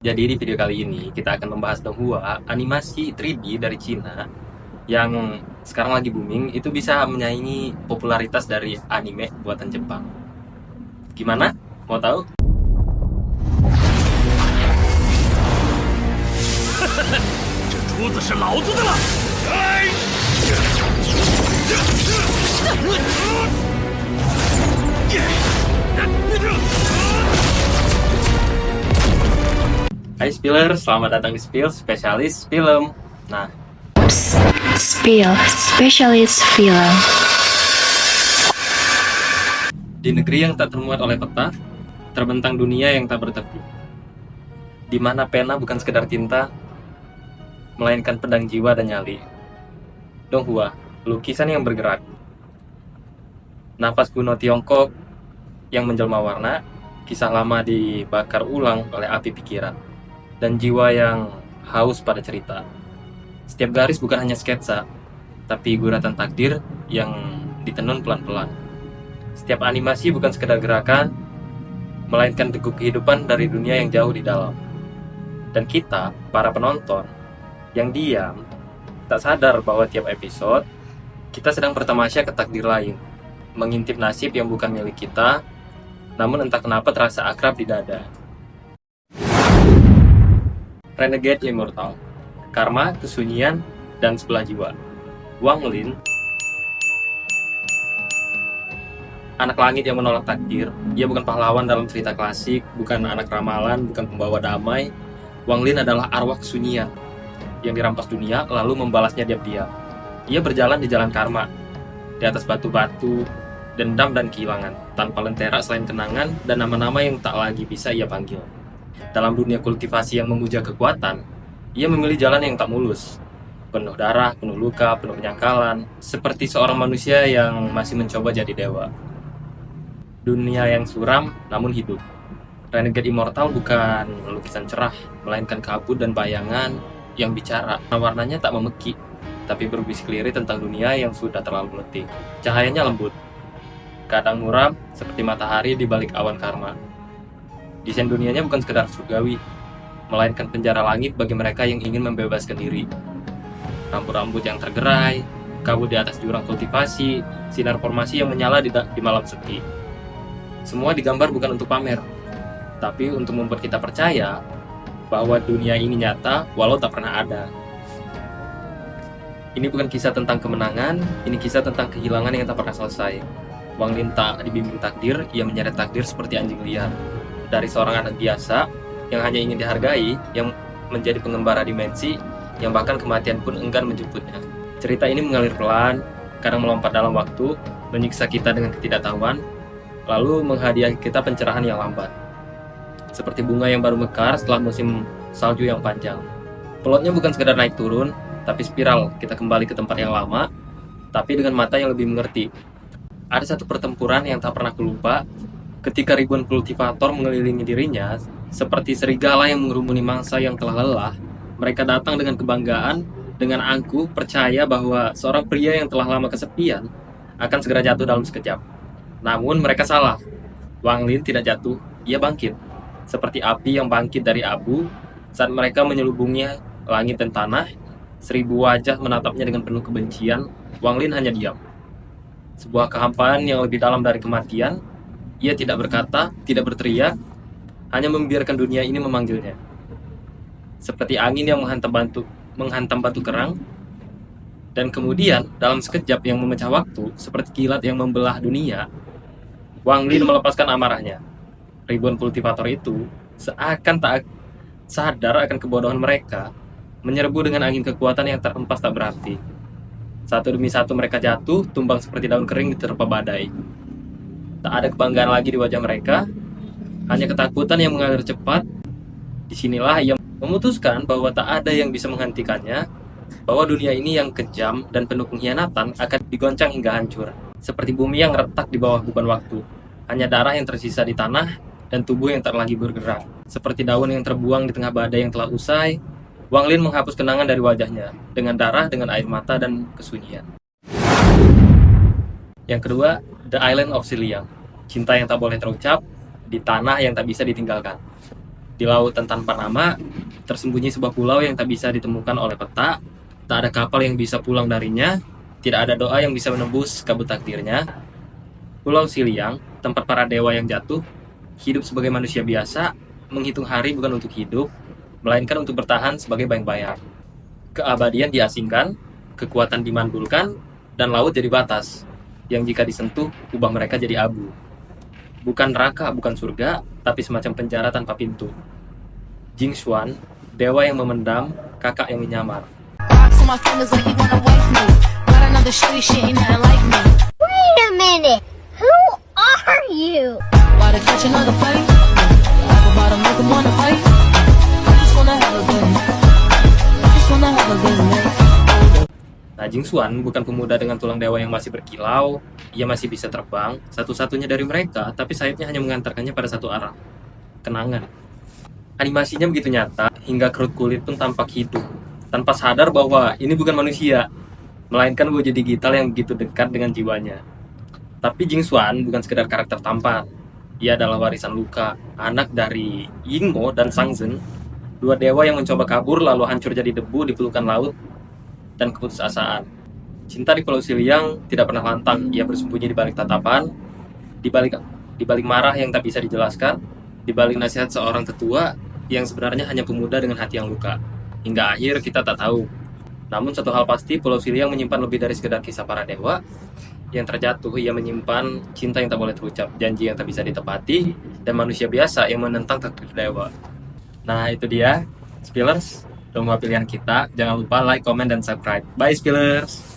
Jadi di video kali ini kita akan membahas Donghua, animasi 3D dari Cina yang sekarang lagi booming, itu bisa menyaingi popularitas dari anime buatan Jepang. Gimana? Mau tahu? 这珠子是老子的了！Hai Spiller, selamat datang di Spill Spesialis Film. Nah, Spill Specialist Film. di negeri yang tak termuat oleh peta, terbentang dunia yang tak bertepi. Di mana pena bukan sekedar tinta, melainkan pedang jiwa dan nyali. Donghua, lukisan yang bergerak. Nafas kuno Tiongkok yang menjelma warna, kisah lama dibakar ulang oleh api pikiran, dan jiwa yang haus pada cerita. Setiap garis bukan hanya sketsa, tapi guratan takdir yang ditenun pelan-pelan. Setiap animasi bukan sekedar gerakan, melainkan degup kehidupan dari dunia yang jauh di dalam. Dan kita, para penonton, yang diam, tak sadar bahwa tiap episode, kita sedang bertamasya ke takdir lain, mengintip nasib yang bukan milik kita, namun entah kenapa terasa akrab di dada. Renegade Immortal, Karma, Kesunyian, dan Sebelah Jiwa. Wang Lin, anak langit yang menolak takdir. Ia bukan pahlawan dalam cerita klasik, bukan anak ramalan, bukan pembawa damai. Wang Lin adalah arwah kesunyian yang dirampas dunia lalu membalasnya diam-diam. Ia berjalan di jalan karma, di atas batu-batu, dendam dan kehilangan, tanpa lentera selain kenangan dan nama-nama yang tak lagi bisa ia panggil. Dalam dunia kultivasi yang memuja kekuatan, ia memilih jalan yang tak mulus, penuh darah, penuh luka, penuh penyangkalan, seperti seorang manusia yang masih mencoba jadi dewa. Dunia yang suram namun hidup. Renegade Immortal bukan lukisan cerah, melainkan kabut dan bayangan yang bicara. Warnanya tak memeki, tapi berbisik lirik tentang dunia yang sudah terlalu letih. Cahayanya lembut, kadang muram seperti matahari di balik awan karma. Desain dunianya bukan sekedar surgawi, melainkan penjara langit bagi mereka yang ingin membebaskan diri. Rambut-rambut yang tergerai, kabut di atas jurang kultivasi, sinar formasi yang menyala di malam sepi. Semua digambar bukan untuk pamer, tapi untuk membuat kita percaya bahwa dunia ini nyata walau tak pernah ada. Ini bukan kisah tentang kemenangan, ini kisah tentang kehilangan yang tak pernah selesai. Wang Lin tak dibimbing takdir, ia menyeret takdir seperti anjing liar. Dari seorang anak biasa yang hanya ingin dihargai, yang menjadi pengembara dimensi, yang bahkan kematian pun enggan menjemputnya. Cerita ini mengalir pelan, kadang melompat dalam waktu, menyiksa kita dengan ketidaktahuan, lalu menghadiahi kita pencerahan yang lambat. Seperti bunga yang baru mekar setelah musim salju yang panjang. Plotnya bukan sekedar naik turun, tapi spiral, kita kembali ke tempat yang lama, tapi dengan mata yang lebih mengerti. Ada satu pertempuran yang tak pernah kulupa, ketika ribuan kultivator mengelilingi dirinya, seperti serigala yang mengerumuni mangsa yang telah lelah. Mereka datang dengan kebanggaan, dengan angkuh, percaya bahwa seorang pria yang telah lama kesepian akan segera jatuh dalam sekejap. Namun mereka salah. Wang Lin tidak jatuh, ia bangkit. Seperti api yang bangkit dari abu, saat mereka menyelubungnya langit dan tanah, 1000 wajah menatapnya dengan penuh kebencian, Wang Lin hanya diam. Sebuah kehampaan yang lebih dalam dari kematian. Ia tidak berkata, tidak berteriak, hanya membiarkan dunia ini memanggilnya. Seperti angin yang menghantam batu kerang, dan kemudian dalam sekejap yang memecah waktu, seperti kilat yang membelah dunia, Wang Lin melepaskan amarahnya. Ribuan kultivator itu seakan tak sadar akan kebodohan mereka, menyerbu dengan angin kekuatan yang terhempas tak berarti. Satu demi satu mereka jatuh, tumbang seperti daun kering diterpa badai. Tak ada kebanggaan lagi di wajah mereka, hanya ketakutan yang mengalir cepat. Disinilah ia memutuskan bahwa tak ada yang bisa menghentikannya, bahwa dunia ini yang kejam dan penuh pengkhianatan akan digoncang hingga hancur. Seperti bumi yang retak di bawah beban waktu, hanya darah yang tersisa di tanah dan tubuh yang tak lagi bergerak. Seperti daun yang terbuang di tengah badai yang telah usai, Wang Lin menghapus kenangan dari wajahnya, dengan darah, dengan air mata, dan kesunyian. Yang kedua, The Island of Xiliang, cinta yang tak boleh terucap, di tanah yang tak bisa ditinggalkan. Di lautan tanpa nama, tersembunyi sebuah pulau yang tak bisa ditemukan oleh peta, tak ada kapal yang bisa pulang darinya, tidak ada doa yang bisa menembus kabut takdirnya. Pulau Siliang, tempat para dewa yang jatuh, hidup sebagai manusia biasa, menghitung hari bukan untuk hidup, melainkan untuk bertahan sebagai bayang-bayang. Keabadian diasingkan, kekuatan dimandulkan, dan laut jadi batas, yang jika disentuh, ubah mereka jadi abu. Bukan neraka, bukan surga, tapi semacam penjara tanpa pintu. Jing Xuan, dewa yang memendam, kakak yang menyamar. Rocks on my fingers like you wanna wife me. Got another shitty shit, ain't nothing like me. Wait a minute. Who are you? About to catch another fight. Apple bottom, make 'em wanna fight. I just wanna have a good night. I just wanna have a good night. Nah, Jing Xuan bukan pemuda dengan tulang dewa yang masih berkilau, ia masih bisa terbang, satu-satunya dari mereka, tapi sayapnya hanya mengantarkannya pada satu arah, kenangan. Animasinya begitu nyata, hingga kerut kulit pun tampak hidup, tanpa sadar bahwa ini bukan manusia, melainkan wujud digital yang begitu dekat dengan jiwanya. Tapi Jing Xuan bukan sekedar karakter tampan, ia adalah warisan luka, anak dari Yingmo dan Sang Zhen, dua dewa yang mencoba kabur lalu hancur jadi debu di pelukan laut dan keputusasaan. Cinta di Pulau Siliang tidak pernah lantang, ia bersembunyi di balik tatapan, di balik marah yang tak bisa dijelaskan, di balik nasihat seorang tetua yang sebenarnya hanya pemuda dengan hati yang luka. Hingga akhir kita tak tahu. Namun satu hal pasti, Pulau Siliang menyimpan lebih dari sekedar kisah para dewa yang terjatuh. Ia menyimpan cinta yang tak boleh terucap, janji yang tak bisa ditepati, dan manusia biasa yang menentang takdir dewa. Nah, itu dia, Spillers. Tunggu pilihan kita. Jangan lupa like, comment, dan subscribe. Bye, Spillers!